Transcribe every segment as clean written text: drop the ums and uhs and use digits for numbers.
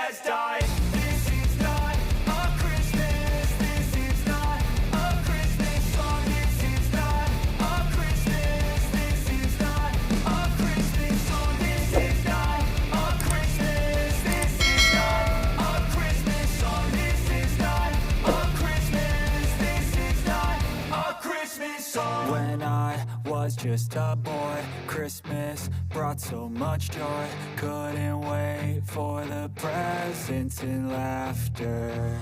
has died. This is not a Christmas. This is not a Christmas song. This is not a Christmas. This is not a Christmas song. This is not a Christmas. This is not a Christmas song. This is not a Christmas. This is not a Christmas song. When I was just a boy, Christmas brought so much joy. Couldn't wait for the presents and laughter.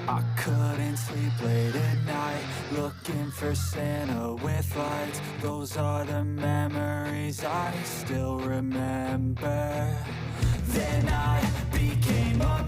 I couldn't sleep late at night, looking for Santa with lights. Those are the memories I still remember. Then I became a